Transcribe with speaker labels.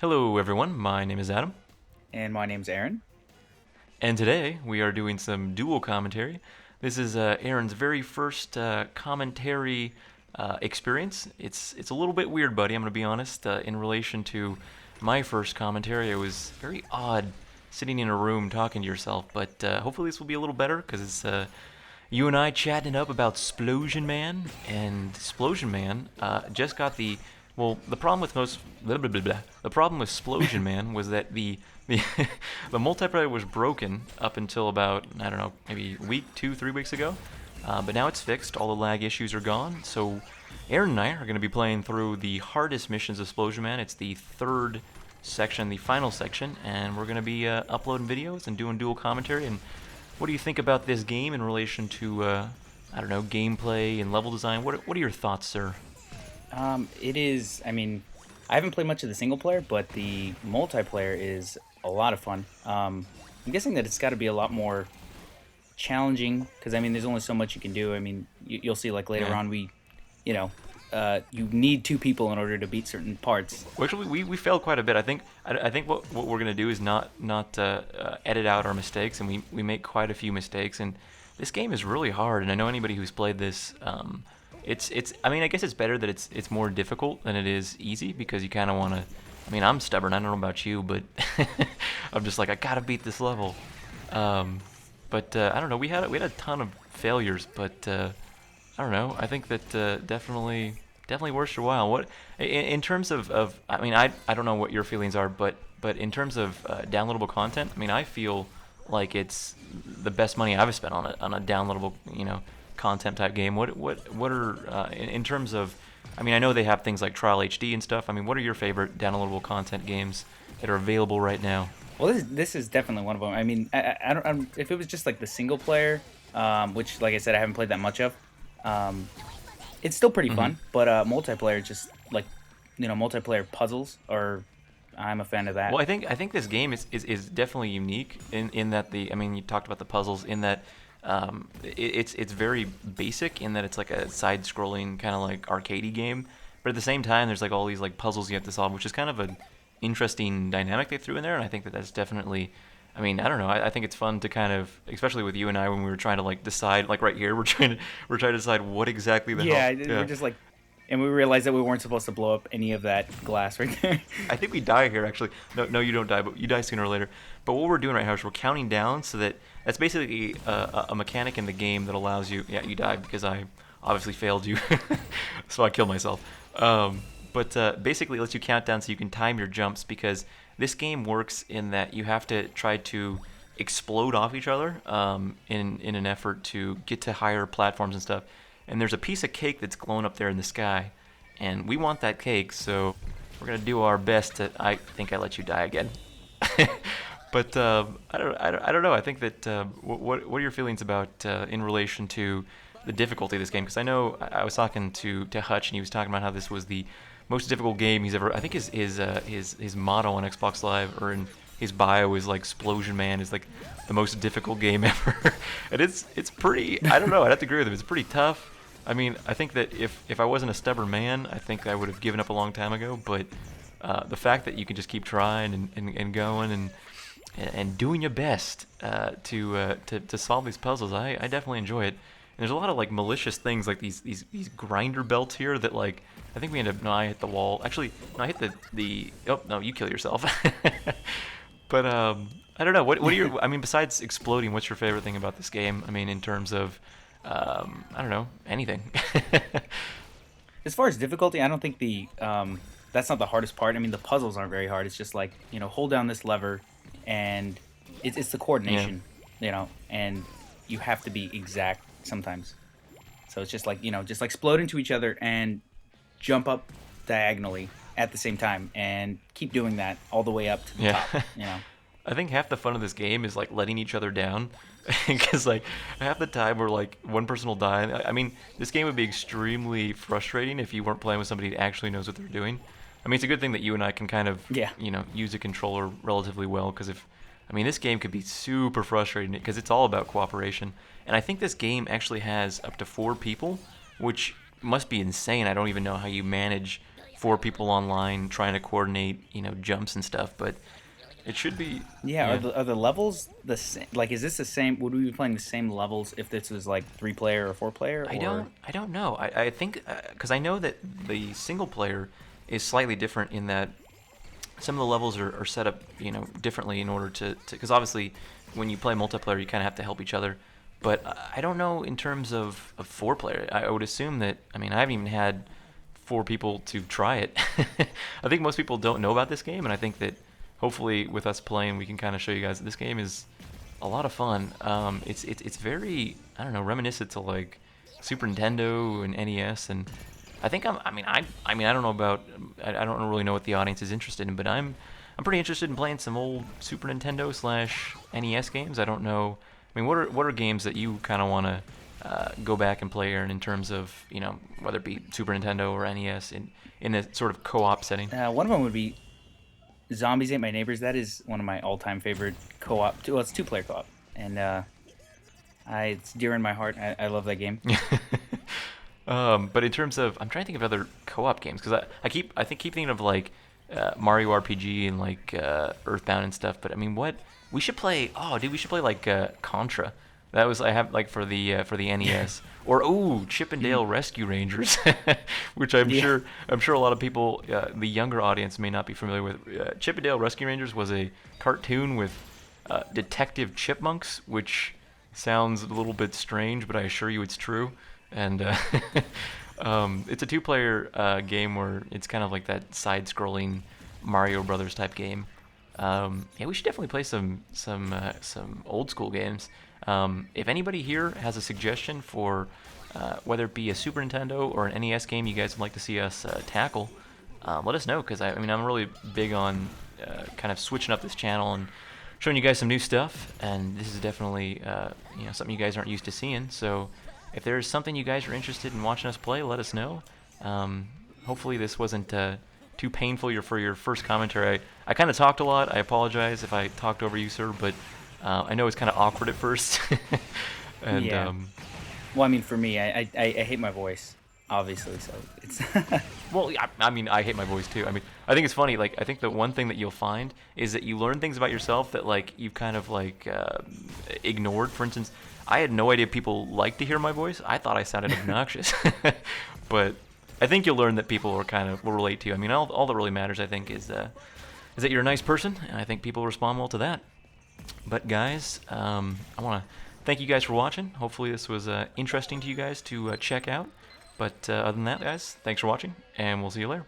Speaker 1: Hello, everyone. My name is Adam,
Speaker 2: And my name's Aaron.
Speaker 1: and today we are doing some dual commentary. This is Aaron's very first commentary experience. It's a little bit weird, buddy. I'm gonna be honest. In relation to my first commentary, it was very odd sitting in a room talking to yourself. But hopefully this will be a little better because it's you and I chatting it up about Splosion Man, and Splosion Man just got the the problem with most blah, blah, blah, blah. The problem with Splosion Man was that the the multiplayer was broken up until about I don't know maybe a week, 2, 3 weeks ago, but now it's fixed. All the lag issues are gone. So Aaron and I are going to be playing through the hardest missions of Splosion Man. It's the third section, the final section, and we're going to be uploading videos and doing dual commentary. And what do you think about this game in relation to, I don't know, gameplay and level design? What are your thoughts, sir?
Speaker 2: It is, I mean, I haven't played much of the single player, but the multiplayer is a lot of fun. I'm guessing that it's got to be a lot more challenging because, I mean, there's only so much you can do. I mean, you'll see, like, later
Speaker 1: Yeah.
Speaker 2: on, you know, you need two people in order to beat certain parts.
Speaker 1: Well, actually, we failed quite a bit. I think what we're gonna do is not edit out our mistakes, and we make quite a few mistakes. And this game is really hard. And I know anybody who's played this, it's. I mean, I guess it's better that it's more difficult than it is easy because you kind of want to. I mean, I'm stubborn. I don't know about you, but I'm just like I gotta beat this level. Um, but I don't know. We had a ton of failures, but I don't know. I think that definitely worth your while. What in terms of I mean I don't know what your feelings are, but in terms of downloadable content, I mean I feel like it's the best money I've spent on a downloadable content type game. What are in terms of I mean I know they have things like Trial HD and stuff. I mean what are your favorite downloadable content games that are available right now?
Speaker 2: Well, this is definitely one of them. I mean, if it was just like the single player, which, like I said, I haven't played that much of. Um, it's still pretty
Speaker 1: Mm-hmm.
Speaker 2: fun, but multiplayer just like multiplayer puzzles or I'm a fan of that.
Speaker 1: Well, I think this game is definitely unique in that the I mean you talked about the puzzles in that it's very basic in that it's like a side-scrolling kind of like arcadey game, but at the same time there's like all these like puzzles you have to solve, which is kind of an interesting dynamic they threw in there, and I think that that's definitely. I mean, I don't know. I think it's fun to kind of, especially with you and I, when we were trying to like decide, like right here, we're trying to decide what exactly the hell.
Speaker 2: Yeah, we're
Speaker 1: Yeah.
Speaker 2: just like, and we realized that we weren't supposed to blow up any of that glass right there.
Speaker 1: I think we die here actually. No, you don't die, but you die sooner or later. But what we're doing right now is we're counting down so that that's basically a mechanic in the game that allows you. Yeah, you died because I obviously failed you, so I killed myself. But basically, it lets you count down so you can time your jumps because this game works in that you have to try to explode off each other in an effort to get to higher platforms and stuff. And there's a piece of cake that's glowing up there in the sky, and we want that cake, so we're gonna do our best to. I think I let you die again. But I don't know. I think that what are your feelings about in relation to the difficulty of this game? Because I know I was talking to Hutch and he was talking about how this was the most difficult game he's ever. I think his motto on Xbox Live or in his bio is like "Splosion Man" is like the most difficult game ever, and it's pretty. I don't know. I'd have to agree with him. It's pretty tough. I mean, I think that if I wasn't a stubborn man, I think I would have given up a long time ago. But the fact that you can just keep trying and going and doing your best to solve these puzzles, I definitely enjoy it. And there's a lot of like malicious things like these grinder belts here that like I think we end up no I hit the wall. Actually, no I hit the oh no you kill yourself. But I don't know. What are your I mean besides exploding, what's your favorite thing about this game? I mean in terms of I don't know anything.
Speaker 2: As far as difficulty, I don't think the that's not the hardest part. I mean, the puzzles aren't very hard. It's just like hold down this lever, and it's the
Speaker 1: Yeah.
Speaker 2: coordination, and you have to be exact sometimes. So it's just like just like explode into each other and jump up diagonally at the same time, and keep doing that all the way up to the
Speaker 1: Yeah.
Speaker 2: top.
Speaker 1: I think half the fun of this game is like letting each other down, because like half the time we're like one person will die. I mean, this game would be extremely frustrating if you weren't playing with somebody who actually knows what they're doing. I mean, it's a good thing that you and I can kind of
Speaker 2: Yeah.
Speaker 1: use a controller relatively well because if I mean this game could be super frustrating because it's all about cooperation. And I think this game actually has up to 4 people, which must be insane. I don't even know how you manage four people online trying to coordinate, jumps and stuff. But it should be,
Speaker 2: Yeah,
Speaker 1: yeah.
Speaker 2: are the levels the same? Like, is this the same? Would we be playing the same levels if this was like 3 player or 4 player, or?
Speaker 1: I don't know. I think because I know that the single player is slightly different in that some of the levels are set up, differently in order to because obviously when you play multiplayer you kind of have to help each other. But I don't know in terms of 4 player. I would assume that I mean I haven't even had 4 people to try it. I think most people don't know about this game, and I think that hopefully with us playing we can kind of show you guys that this game is a lot of fun. It's very I don't know reminiscent to like Super Nintendo and NES, and I think I don't know about I don't really know what the audience is interested in, but I'm pretty interested in playing some old Super Nintendo slash NES games. I don't know. I mean, what are games that you kind of want to go back and play, Aaron, in terms of whether it be Super Nintendo or NES in a sort of co-op setting?
Speaker 2: One of them would be Zombies Ate My Neighbors. That is one of my all-time favorite co-op. Well, it's 2 player co-op, and it's dear in my heart. I love that game.
Speaker 1: But in terms of, I'm trying to think of other co-op games because I keep thinking of like Mario RPG and like Earthbound and stuff. But I mean, what we should play? Oh, dude, we should play like Contra. That was I have like for the NES or Chip and Dale Rescue Rangers, which
Speaker 2: Yeah.
Speaker 1: I'm sure a lot of people, the younger audience, may not be familiar with. Chip and Dale Rescue Rangers was a cartoon with detective chipmunks, which sounds a little bit strange, but I assure you it's true. And it's a 2 player game where it's kind of like that side-scrolling Mario Brothers type game. Yeah, we should definitely play some old school games. If anybody here has a suggestion for whether it be a Super Nintendo or an NES game you guys would like to see us tackle, let us know because I mean I'm really big on kind of switching up this channel and showing you guys some new stuff. And this is definitely something you guys aren't used to seeing. So if there's something you guys are interested in watching us play, let us know. Hopefully this wasn't too painful for your first commentary. I kind of talked a lot. I apologize if I talked over you, sir, but I know it's kind of awkward at first. And
Speaker 2: Yeah. Well, I mean, for me, I hate my voice, obviously. So it's
Speaker 1: well, I mean, I hate my voice too. I mean, I think it's funny. Like, I think the one thing that you'll find is that you learn things about yourself that like you kind of like ignored. For instance, I had no idea people like to hear my voice. I thought I sounded obnoxious, but I think you'll learn that people are kind of will relate to you. I mean, all that really matters, I think, is that you're a nice person, and I think people respond well to that. But guys, I want to thank you guys for watching. Hopefully this was interesting to you guys to check out. But other than that, guys, thanks for watching, and we'll see you later.